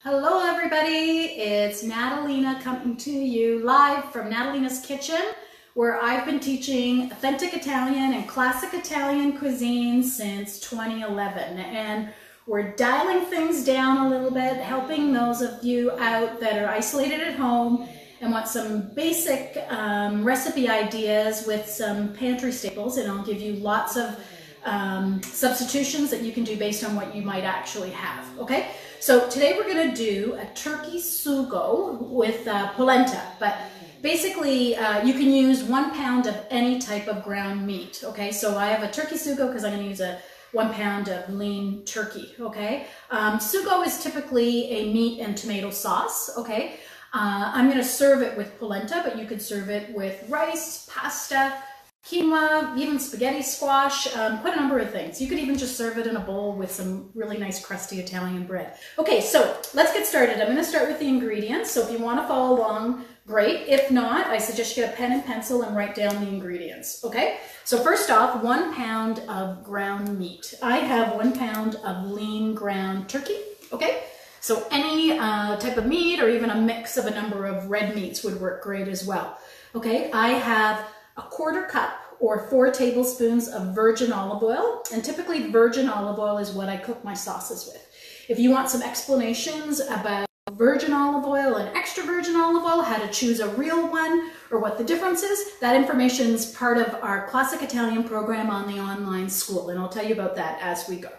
Hello everybody, it's Natalina coming to you live from Natalina's Kitchen, where I've been teaching authentic Italian and classic Italian cuisine since 2011. And we're dialing things down a little bit, helping those of you out that are isolated at home and want some basic recipe ideas with some pantry staples, and I'll give you lots of substitutions that you can do based on what you might actually have, okay? So today we're going to do a turkey sugo with polenta, but basically you can use 1 pound of any type of ground meat, okay? So I have a turkey sugo because I'm going to use a 1 pound of lean turkey, okay? Sugo is typically a meat and tomato sauce, okay? I'm going to serve it with polenta, but you could serve it with rice, pasta, quinoa, even spaghetti squash, quite a number of things. You could even just serve it in a bowl with some really nice crusty Italian bread. Okay, so let's get started. I'm going to start with the ingredients. So if you want to follow along, great. If not, I suggest you get a pen and pencil and write down the ingredients. Okay, so first off, 1 pound of ground meat. I have 1 pound of lean ground turkey. Okay, so any type of meat or even a mix of a number of red meats would work great as well. Okay, I have a 1/4 cup or 4 tablespoons of virgin olive oil, and typically virgin olive oil is what I cook my sauces with. If you want some explanations about virgin olive oil and extra virgin olive oil, how to choose a real one, or what the difference is, that information is part of our classic Italian program on the online school, and I'll tell you about that as we go.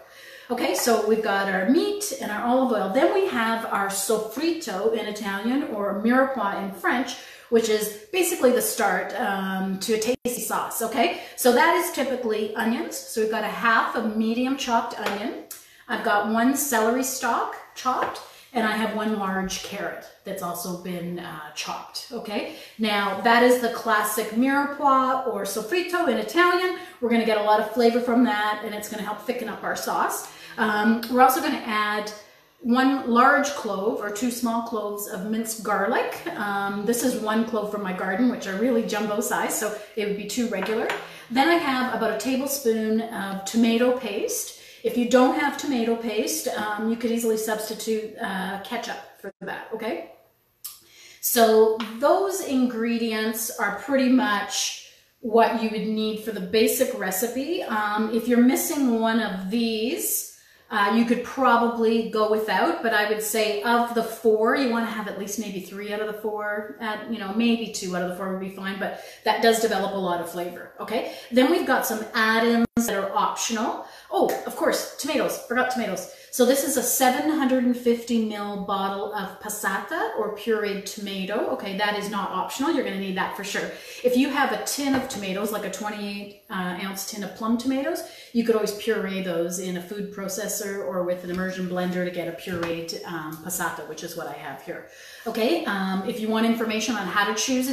Okay, so we've got our meat and our olive oil. Then we have our sofrito in Italian, or mirepoix in French, which is basically the start to a tasty sauce, okay? So that is typically onions. So we've got a half a medium chopped onion. I've got 1 celery stalk chopped, and I have 1 large carrot that's also been chopped, okay? Now, that is the classic mirepoix or sofrito in Italian. We're gonna get a lot of flavor from that, and it's gonna help thicken up our sauce. We're also gonna add 1 large clove or 2 small cloves of minced garlic. This is 1 clove from my garden, which are really jumbo size, so it would be 2 regular. Then I have about a tablespoon of tomato paste. If you don't have tomato paste, you could easily substitute ketchup for that, okay? So those ingredients are pretty much what you would need for the basic recipe. If you're missing one of these, you could probably go without, but I would say of the 4, you want to have at least maybe 3 out of the 4, maybe 2 out of the 4 would be fine, but that does develop a lot of flavor, okay? Then we've got some add-ins that are optional. Oh, of course, tomatoes, forgot tomatoes. So this is a 750 ml bottle of passata or pureed tomato. Okay, that is not optional. You're going to need that for sure. If you have a tin of tomatoes, like a 28 ounce tin of plum tomatoes, you could always puree those in a food processor or with an immersion blender to get a pureed passata, which is what I have here. Okay, if you want information on how to choose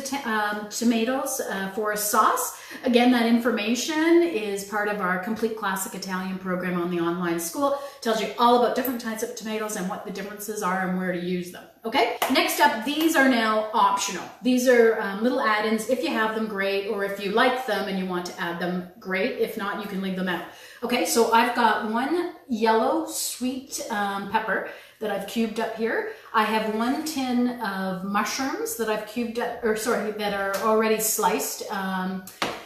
tomatoes for a sauce, again, that information is part of our complete classic Italian program on the online school. It tells you all about different types of tomatoes and what the differences are and where to use them. Okay, next up, these are now optional. These are little add-ins. If you have them, great, or if you like them and you want to add them, great. If not, you can leave them out. Okay, so I've got 1 yellow sweet pepper that I've cubed up here. I have 1 tin of mushrooms that I've cubed up, or sorry, that are already sliced.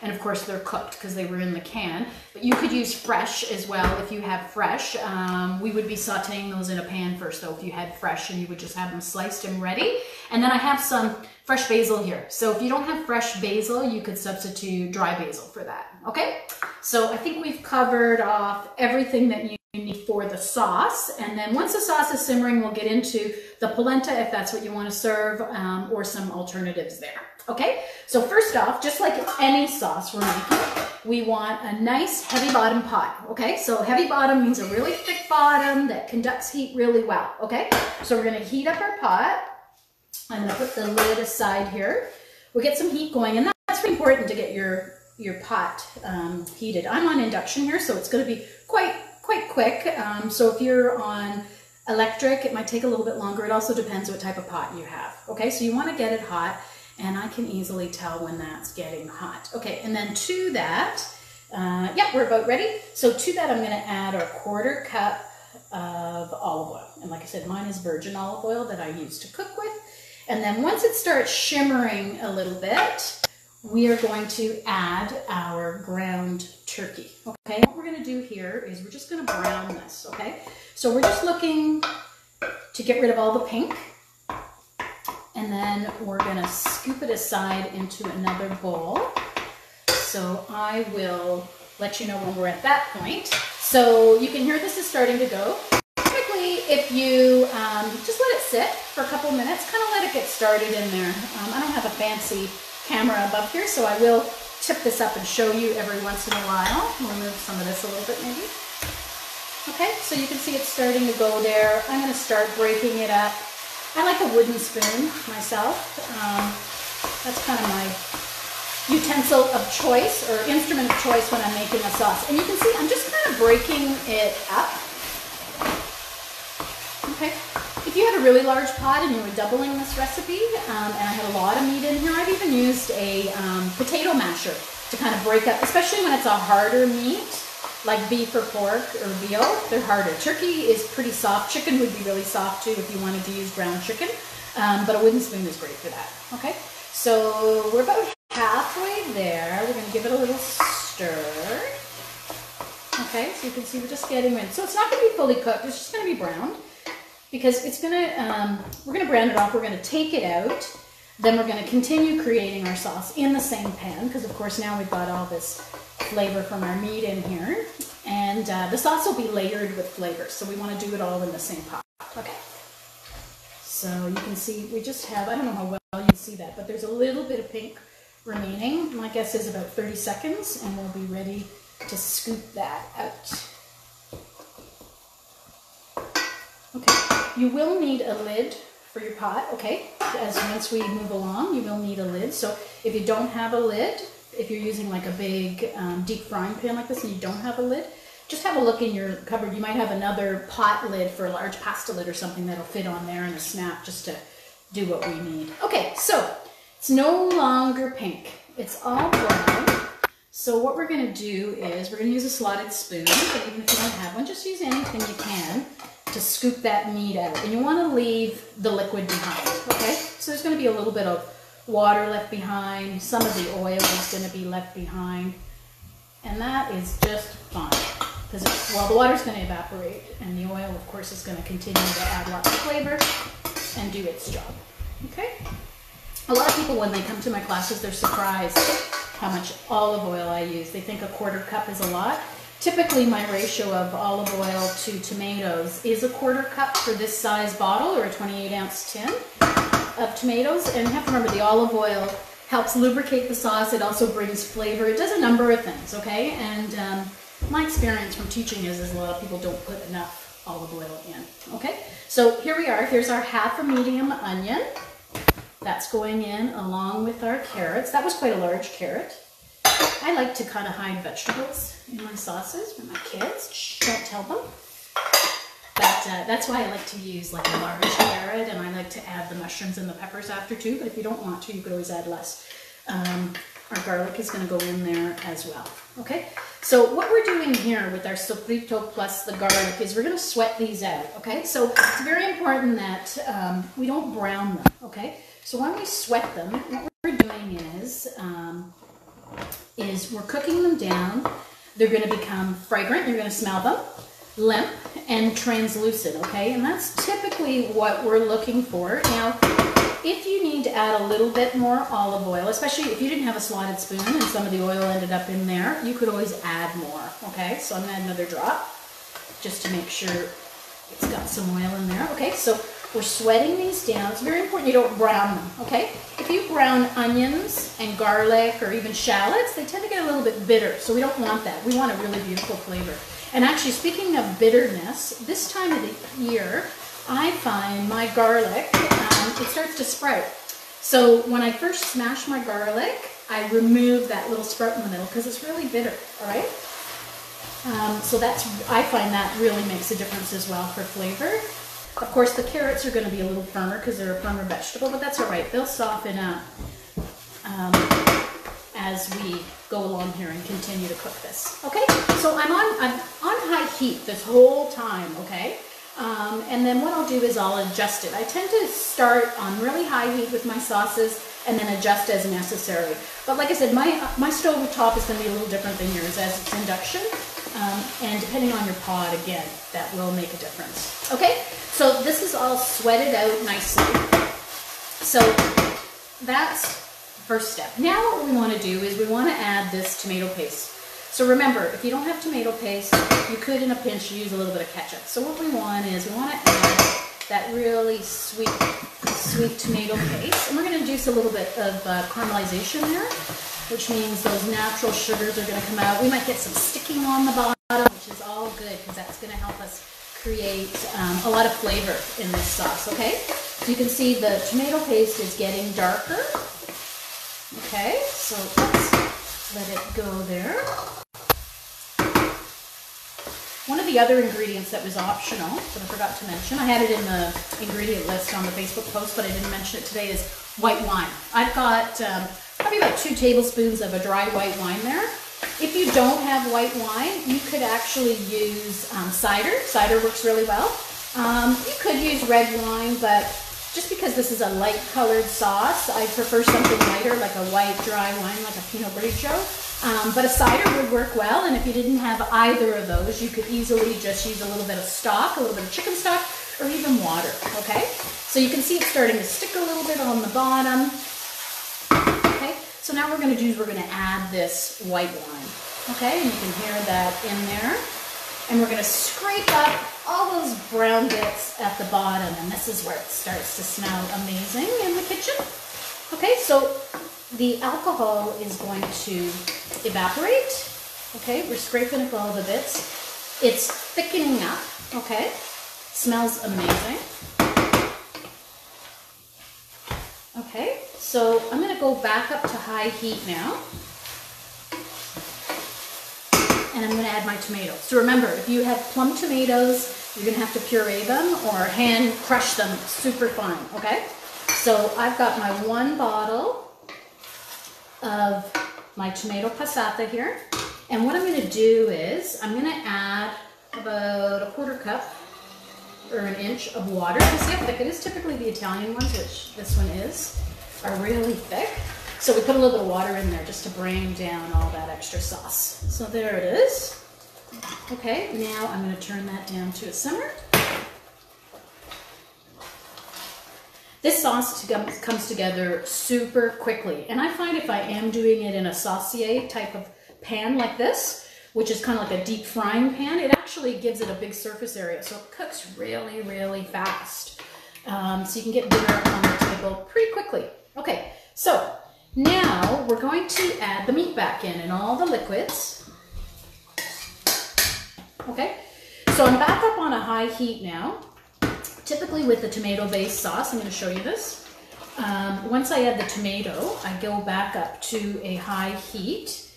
And of course they're cooked because they were in the can. But you could use fresh as well if you have fresh. We would be sauteing those in a pan first though if you had fresh, and you would just have them sliced and ready. And then I have some fresh basil here. So if you don't have fresh basil, you could substitute dry basil for that, okay? So I think we've covered off everything that you need for the sauce, and then once the sauce is simmering, we'll get into the polenta if that's what you want to serve, or some alternatives there. Okay, so first off, just like any sauce we're making, we want a nice heavy bottom pot. Okay, so heavy bottom means a really thick bottom that conducts heat really well. Okay, so we're going to heat up our pot. I'm going to put the lid aside here. We'll get some heat going, and that's really important to get your pot heated. I'm on induction here, so it's going to be quite quick. So if you're on electric, it might take a little bit longer. It also depends what type of pot you have. Okay, so you want to get it hot, and I can easily tell when that's getting hot. Okay, and then to that, yeah, we're about ready. So to that, I'm going to add our 1/4 cup of olive oil. And like I said, mine is virgin olive oil that I use to cook with. And then once it starts shimmering a little bit, we are going to add our ground turkey. Okay, what we're going to do here is we're just going to brown this. Okay, so we're just looking to get rid of all the pink. And then we're going to scoop it aside into another bowl. So I will let you know when we're at that point. So you can hear this is starting to go. Typically, if you just let it sit for a couple minutes, kind of let it get started in there. I don't have a fancy camera above here, so I will tip this up and show you every once in a while. Remove some of this a little bit maybe. Okay, so you can see it's starting to go there. I'm going to start breaking it up. I like a wooden spoon myself. That's kind of my utensil of choice or instrument of choice when I'm making a sauce. And you can see I'm just kind of breaking it up. Okay. If you had a really large pot and you were doubling this recipe, and I had a lot of meat in here, I've even used a potato masher to kind of break up, especially when it's a harder meat, like beef or pork or veal. They're harder. Turkey is pretty soft. Chicken would be really soft too if you wanted to use ground chicken, but a wooden spoon is great for that. Okay, so we're about halfway there. We're going to give it a little stir. Okay, so you can see we're just getting in. So it's not going to be fully cooked. It's just going to be browned. Because it's gonna, we're gonna brown it off, we're gonna take it out, then we're gonna continue creating our sauce in the same pan, because of course now we've got all this flavor from our meat in here, and the sauce will be layered with flavors, so we wanna do it all in the same pot. Okay, so you can see we just have, I don't know how well you can see that, but there's a little bit of pink remaining. My guess is about 30 seconds, and we'll be ready to scoop that out. Okay. You will need a lid for your pot, okay? As once we move along, you will need a lid. So if you don't have a lid, if you're using like a big deep frying pan like this and you don't have a lid, just have a look in your cupboard. You might have another pot lid for a large pasta lid or something that'll fit on there in a snap just to do what we need. Okay, so it's no longer pink. It's all brown. So what we're gonna do is we're gonna use a slotted spoon, but even if you don't have one, just use anything you can to scoop that meat out. And you want to leave the liquid behind, okay? So there's going to be a little bit of water left behind. Some of the oil is going to be left behind. And that is just fine. Because, well, the water's going to evaporate. And the oil, of course, is going to continue to add lots of flavor and do its job, okay? A lot of people, when they come to my classes, they're surprised how much olive oil I use. They think a quarter cup is a lot. Typically, my ratio of olive oil to tomatoes is a quarter cup for this size bottle, or a 28-ounce tin of tomatoes. And you have to remember, the olive oil helps lubricate the sauce. It also brings flavor. It does a number of things, okay? And my experience from teaching is a lot of people don't put enough olive oil in, okay? So here we are. Here's our half a medium onion. That's going in along with our carrots. That was quite a large carrot. I like to kind of hide vegetables in my sauces for my kids. Shh, don't tell them. But that's why I like to use like a large carrot, and I like to add the mushrooms and the peppers after too, but if you don't want to, you could always add less. Our garlic is going to go in there as well. Okay, so what we're doing here with our sofrito plus the garlic is we're going to sweat these out. Okay, so it's very important that we don't brown them. Okay, so when we sweat them, what we're doing is we're cooking them down. They're going to become fragrant. You're going to smell them, limp, and translucent, okay? And that's typically what we're looking for. Now, if you need to add a little bit more olive oil, especially if you didn't have a slotted spoon and some of the oil ended up in there, you could always add more, okay? So I'm going to add another drop just to make sure it's got some oil in there. Okay, so we're sweating these down. It's very important you don't brown them, okay? If you brown onions and garlic or even shallots, they tend to get a little bit bitter, so we don't want that. We want a really beautiful flavor. And actually, speaking of bitterness, this time of the year, I find my garlic, it starts to sprout. So when I first smash my garlic, I remove that little sprout in the middle because it's really bitter, all right? So I find that really makes a difference as well for flavor. Of course, the carrots are going to be a little firmer because they're a firmer vegetable, but that's all right. They'll soften up as we go along here and continue to cook this. Okay, so I'm on high heat this whole time, okay? And then what I'll do is I'll adjust it. I tend to start on really high heat with my sauces and then adjust as necessary. But like I said, my stove top is going to be a little different than yours as it's induction. And depending on your pot, again, that will make a difference. Okay, so this is all sweated out nicely. So that's first step. Now what we want to do is we want to add this tomato paste. So remember, if you don't have tomato paste, you could in a pinch use a little bit of ketchup. So what we want is we want to add that really sweet tomato paste. And we're going to juice a little bit of caramelization there, which means those natural sugars are going to come out. We might get some sticking on the bottom, which is all good because that's going to help us create a lot of flavor in this sauce, okay? So you can see the tomato paste is getting darker. Okay, so let's let it go there. One of the other ingredients that was optional, that I forgot to mention, I had it in the ingredient list on the Facebook post, but I didn't mention it today, is white wine. I've got probably about 2 tablespoons of a dry white wine there. If you don't have white wine, you could actually use cider. Cider works really well. You could use red wine, but just because this is a light colored sauce, I prefer something lighter, like a white dry wine, like a Pinot Grigio. But a cider would work well, and if you didn't have either of those, you could easily just use a little bit of stock, a little bit of chicken stock, or even water, okay? So you can see it's starting to stick a little bit on the bottom. Okay, so now what we're going to do is we're going to add this white wine, okay? And you can hear that in there. And we're going to scrape up all those brown bits at the bottom, and this is where it starts to smell amazing in the kitchen. Okay, so the alcohol is going to evaporate. Okay, we're scraping up all the bits. It's thickening up, okay? Smells amazing. Okay, so I'm going to go back up to high heat now. And I'm going to add my tomatoes. So remember, if you have plum tomatoes, you're going to have to puree them or hand crush them super fine, okay? So I've got my 1 bottle of my tomato passata here. And what I'm going to do is I'm going to add about a 1/4 cup or 1 inch of water. You see how thick it is? Typically the Italian ones, which this one is, are really thick. So we put a little bit of water in there just to bring down all that extra sauce. So there it is. Okay, now I'm going to turn that down to a simmer. This sauce comes together super quickly. And I find if I am doing it in a saucier type of pan like this, which is kind of like a deep frying pan, it actually gives it a big surface area. So it cooks really, really fast. So you can get dinner on the table pretty quickly. Okay, so now we're going to add the meat back in and all the liquids. Okay, so I'm back up on a high heat now. Typically with the tomato-based sauce, I'm going to show you this. Once I add the tomato, I go back up to a high heat.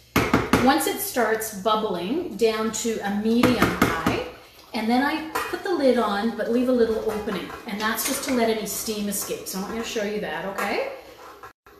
Once it starts bubbling, down to a medium high, and then I put the lid on, but leave a little opening, and that's just to let any steam escape. So I'm going to show you that, okay?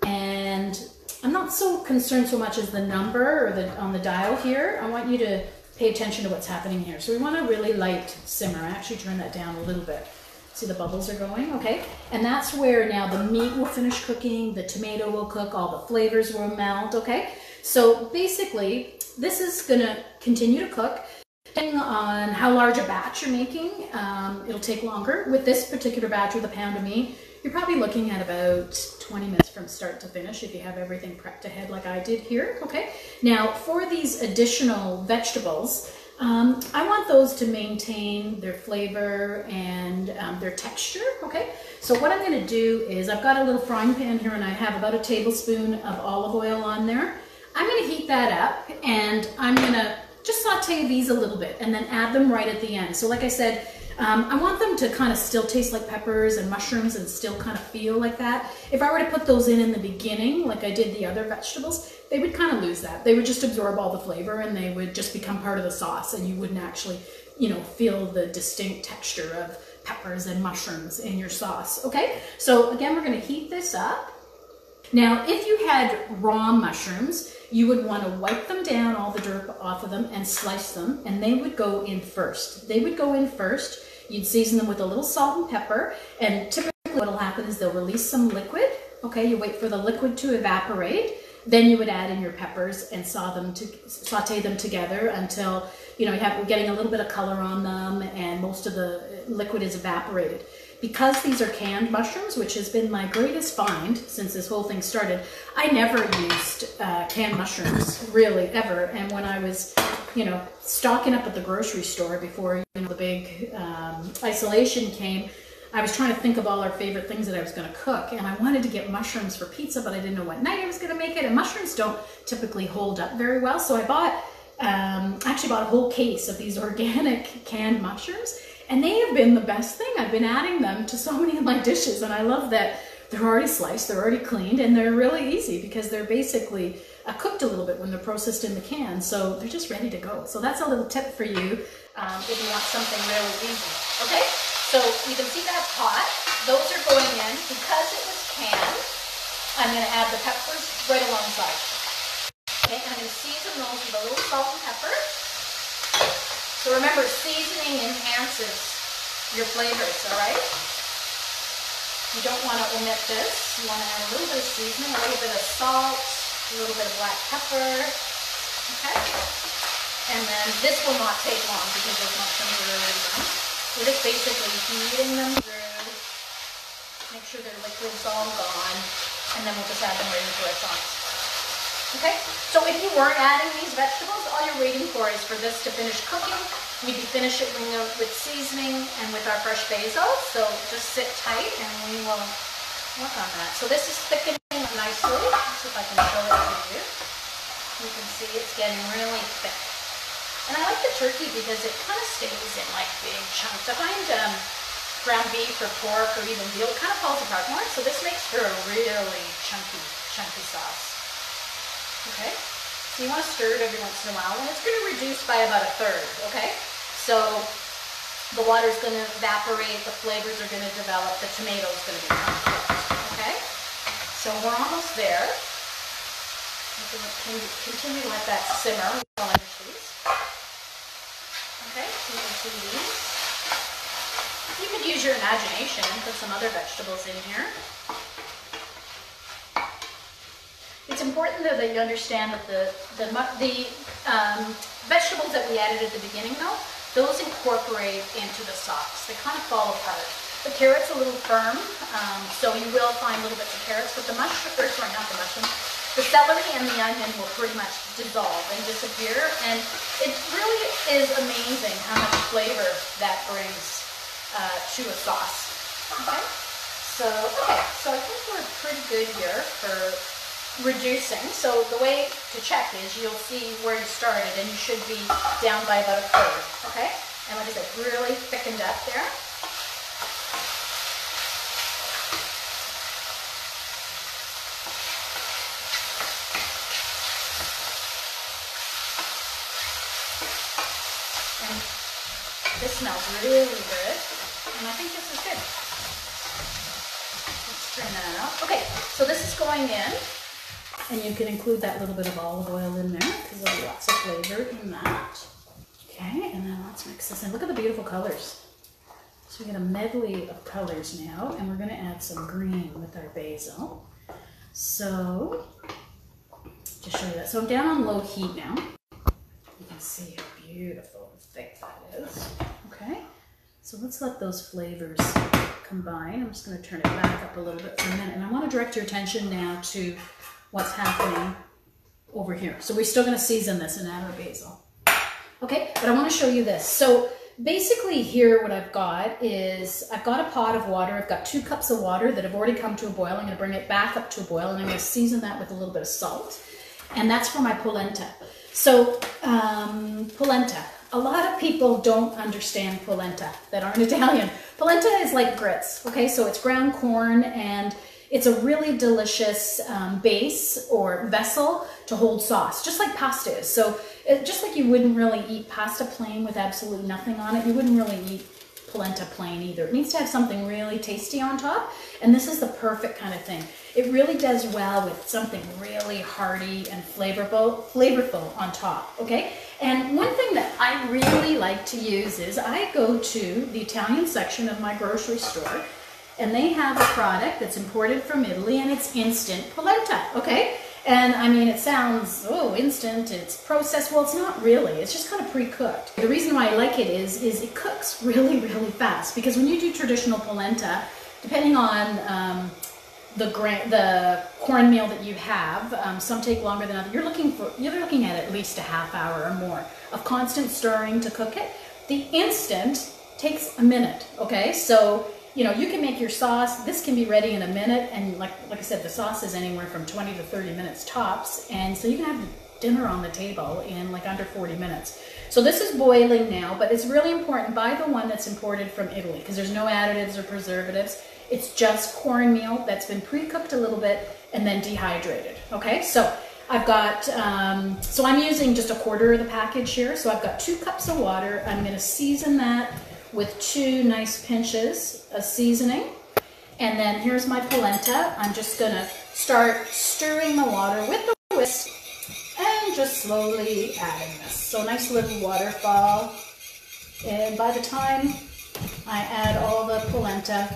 And I'm not so concerned so much as the number or on the dial here. I want you to pay attention to what's happening here. So we want a really light simmer. I actually turned that down a little bit. See the bubbles are going, okay? And that's where now the meat will finish cooking, the tomato will cook, all the flavors will melt, okay? So basically, this is gonna continue to cook. Depending on how large a batch you're making, it'll take longer. With this particular batch with a pound of meat, you're probably looking at about 20 minutes from start to finish if you have everything prepped ahead like I did here, okay? Now, for these additional vegetables, I want those to maintain their flavor and their texture, okay? So what I'm gonna do is, I've got a little frying pan here and I have about a tablespoon of olive oil on there. I'm gonna heat that up and I'm gonna just saute these a little bit and then add them right at the end. So like I said, I want them to kind of still taste like peppers and mushrooms and still kind of feel like that. If I were to put those in the beginning, like I did the other vegetables, they would kind of lose that. They would just absorb all the flavor and they would just become part of the sauce and you wouldn't actually, you know, feel the distinct texture of peppers and mushrooms in your sauce, okay? So again, we're gonna heat this up. Now, if you had raw mushrooms, you would want to wipe them down, all the dirt off of them, and slice them, and they would go in first. They would go in first. You'd season them with a little salt and pepper, and typically what will happen is they'll release some liquid. Okay, you wait for the liquid to evaporate, then you would add in your peppers and saute them together until you're getting a little bit of color on them and most of the liquid is evaporated. Because these are canned mushrooms, which has been my greatest find since this whole thing started, I never used canned mushrooms, really, ever. And when I was, stocking up at the grocery store before, the big isolation came, I was trying to think of all our favorite things that I was going to cook. And I wanted to get mushrooms for pizza, but I didn't know what night I was going to make it. And mushrooms don't typically hold up very well. So I actually bought a whole case of these organic canned mushrooms. And they have been the best thing. I've been adding them to so many of my dishes, and I love that they're already sliced, they're already cleaned, and they're really easy because they're basically cooked a little bit when they're processed in the can, so they're just ready to go. So that's a little tip for you if you want something really easy. Okay, so you can see that pot. Those are going in. Because it was canned, I'm going to add the peppers right alongside. Okay, and I'm going to season those with a little salt and pepper. So remember, seasoning enhances your flavors, all right? You don't want to omit this. You want to add a little bit of seasoning, a little bit of salt, a little bit of black pepper, okay? And then this will not take long because those mushrooms are already done. We're just basically heating them through, make sure their liquid's all gone, and then we'll just add them right into our sauce. Okay, so if you weren't adding these vegetables, all you're waiting for is for this to finish cooking. We'd be finishing with seasoning and with our fresh basil. So just sit tight and we will work on that. So this is thickening up nicely. Let's see if I can show it to you. You can see it's getting really thick. And I like the turkey because it kind of stays in like big chunks. I find ground beef or pork or even veal, it kind of falls apart more. So this makes for a really chunky sauce. Okay, so you want to stir it every once in a while, and it's going to reduce by about 1/3, okay? So the water is going to evaporate, the flavors are going to develop, the tomato is going to be cooked, okay? So we're almost there. You can continue to let that simmer while I finish these. Okay, so you can see these. You could use your imagination and put some other vegetables in here. It's important though that you understand that the vegetables that we added at the beginning though, those incorporate into the sauce. They kind of fall apart. The carrot's a little firm, so you will find little bits of carrots, but the not the mushroom, the celery and the onion will pretty much dissolve and disappear, and it really is amazing how much flavor that brings to a sauce. Okay, so I think we're pretty good here for reducing. So the way to check is you'll see where you started and you should be down by about 1/3, okay? And like I said, really thickened up there. And this smells really good, and I think this is good. Let's turn that out. Okay, so this is going in. And you can include that little bit of olive oil in there because there'll be lots of flavor in that. Okay, and then let's mix this in. Look at the beautiful colors. So we get a medley of colors now, and we're going to add some green with our basil. So, just show you that. So I'm down on low heat now. You can see how beautiful and thick that is. Okay, so let's let those flavors combine. I'm just going to turn it back up a little bit for a minute. And I want to direct your attention now to what's happening over here. So we're still going to season this and add our basil. Okay, but I want to show you this. So basically here what I've got is I've got a pot of water. I've got 2 cups of water that have already come to a boil. I'm going to bring it back up to a boil, and I'm going to season that with a little bit of salt. And that's for my polenta. So polenta. A lot of people don't understand polenta that aren't Italian. Polenta is like grits, okay? So it's ground corn, and it's a really delicious base or vessel to hold sauce, just like pasta is. So just like you wouldn't really eat pasta plain with absolutely nothing on it, you wouldn't really eat polenta plain either. It needs to have something really tasty on top, and this is the perfect kind of thing. It really does well with something really hearty and flavorful on top, okay? And one thing that I really like to use is I go to the Italian section of my grocery store, and they have a product that's imported from Italy, and it's instant polenta, okay? And I mean, it sounds, oh, instant, it's processed. Well, it's not really. It's just kind of pre-cooked. The reason why I like it is it cooks really, really fast. Because when you do traditional polenta, depending on the cornmeal that you have, some take longer than others. You're looking at least a half hour or more of constant stirring to cook it. The instant takes a minute, okay? So, you know, you can make your sauce. This can be ready in a minute, and like I said, the sauce is anywhere from 20 to 30 minutes tops, and so you can have dinner on the table in like under 40 minutes. So this is boiling now, but it's really important, buy the one that's imported from Italy, because there's no additives or preservatives. It's just cornmeal that's been pre-cooked a little bit and then dehydrated, okay? So I've got, so I'm using just a quarter of the package here, so I've got 2 cups of water. I'm gonna season that with 2 nice pinches of seasoning. And then here's my polenta. I'm just gonna start stirring the water with the whisk and just slowly adding this. So nice little waterfall. And by the time I add all the polenta,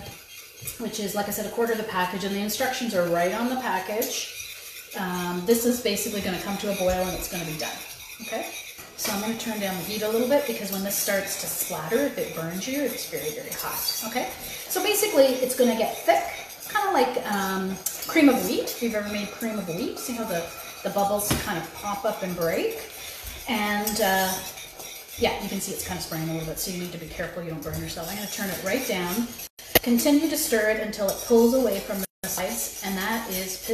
which is, like I said, a quarter of the package, and the instructions are right on the package, this is basically gonna come to a boil and it's gonna be done, okay? So I'm going to turn down the heat a little bit, because when this starts to splatter, if it burns you, it's very, very hot, okay? So basically, it's going to get thick, kind of like cream of wheat. If you've ever made cream of wheat, see how the bubbles kind of pop up and break? And yeah, you can see it's kind of spraying a little bit, so you need to be careful you don't burn yourself. I'm going to turn it right down. Continue to stir it until it pulls away from the sides, and that is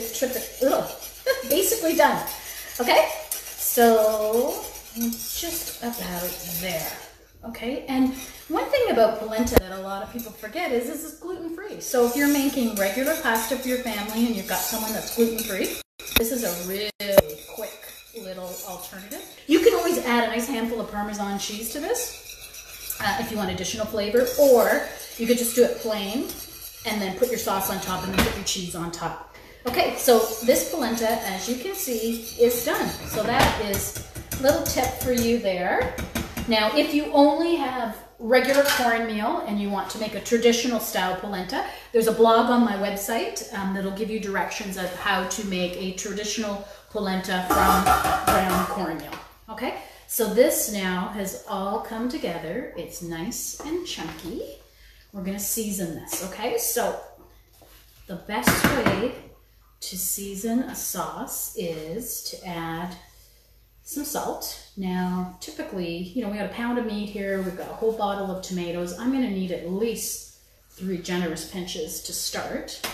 basically done, okay? So just about there, okay? And one thing about polenta that a lot of people forget is this is gluten-free. So if you're making regular pasta for your family and you've got someone that's gluten-free, this is a really quick little alternative. You can always add a nice handful of Parmesan cheese to this if you want additional flavor, or you could just do it plain and then put your sauce on top and then put your cheese on top. Okay, so this polenta, as you can see, is done. So that is little tip for you there. Now, if you only have regular cornmeal and you want to make a traditional style polenta, there's a blog on my website that'll give you directions of how to make a traditional polenta from brown cornmeal. Okay, so this now has all come together. It's nice and chunky. We're gonna season this, okay? So the best way to season a sauce is to add some salt. Now, typically, you know, we got a pound of meat here, we've got a whole bottle of tomatoes. I'm gonna need at least 3 generous pinches to start.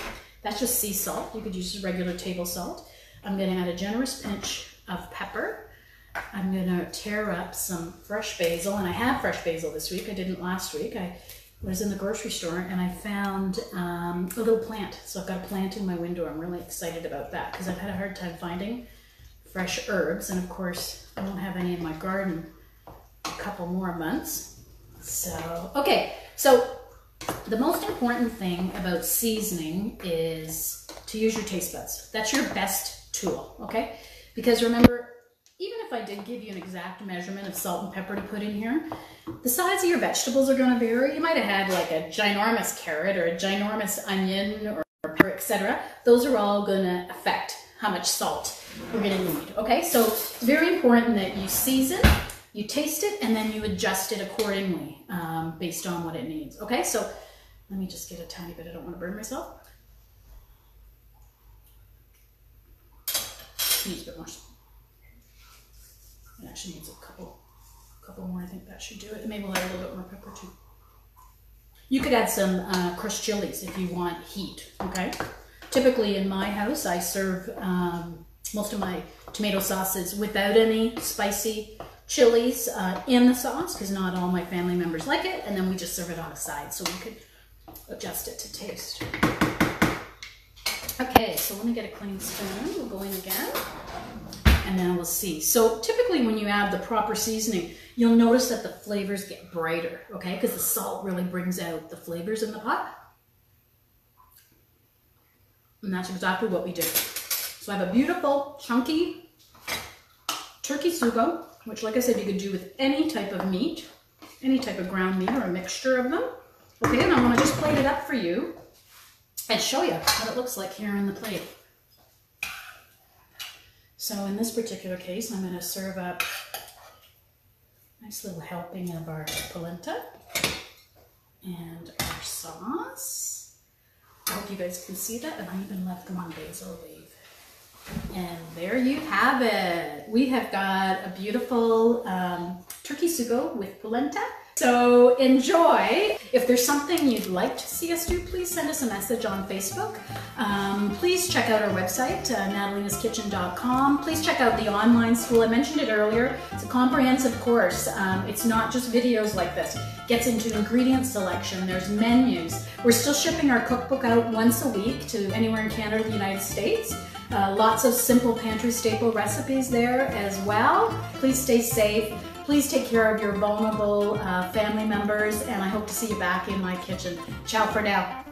That's just sea salt. You could use regular table salt. I'm gonna add a generous pinch of pepper. I'm gonna tear up some fresh basil, and I have fresh basil this week. I didn't last week. I was in the grocery store and I found a little plant. So I've got a plant in my window. I'm really excited about that because I've had a hard time finding fresh herbs, and of course I won't have any in my garden a couple more months. So, okay, so the most important thing about seasoning is to use your taste buds. That's your best tool, okay? Because remember, even if I did give you an exact measurement of salt and pepper to put in here, the size of your vegetables are going to vary. You might have had like a ginormous carrot or a ginormous onion or pepper, etc. Those are all going to affect how much salt we're going to need, okay? So very important that you season, you taste it, and then you adjust it accordingly based on what it needs, okay? So let me just get a tiny bit. I don't want to burn myself. Needs a bit more salt. It actually needs a couple more. I think that should do it. And maybe we'll add a little bit more pepper too. You could add some crushed chilies if you want heat, okay? Typically in my house, I serve most of my tomato sauces without any spicy chilies in the sauce, because not all my family members like it, and then we just serve it on the side, so we could adjust it to taste. Okay, so let me get a clean spoon. We'll go in again. and then we'll see. So typically when you add the proper seasoning, you'll notice that the flavors get brighter, okay? Because the salt really brings out the flavors in the pot. And that's exactly what we did. So I have a beautiful, chunky turkey sugo, which, like I said, you could do with any type of meat, any type of ground meat or a mixture of them. Okay, and I'm gonna just plate it up for you and show you what it looks like here on the plate. So in this particular case, I'm gonna serve up a nice little helping of our polenta and our sauce. I hope you guys can see that, and I even left them on basil leaf. And there you have it. We have got a beautiful turkey sugo with polenta. So enjoy. If there's something you'd like to see us do, please send us a message on Facebook. Please check out our website, nataliinaskitchen.com. Please check out the online school. I mentioned it earlier. It's a comprehensive course. It's not just videos like this. It gets into ingredient selection. There's menus. We're still shipping our cookbook out once a week to anywhere in Canada or the United States. Lots of simple pantry staple recipes there as well. Please stay safe. Please take care of your vulnerable family members, and I hope to see you back in my kitchen. Ciao for now.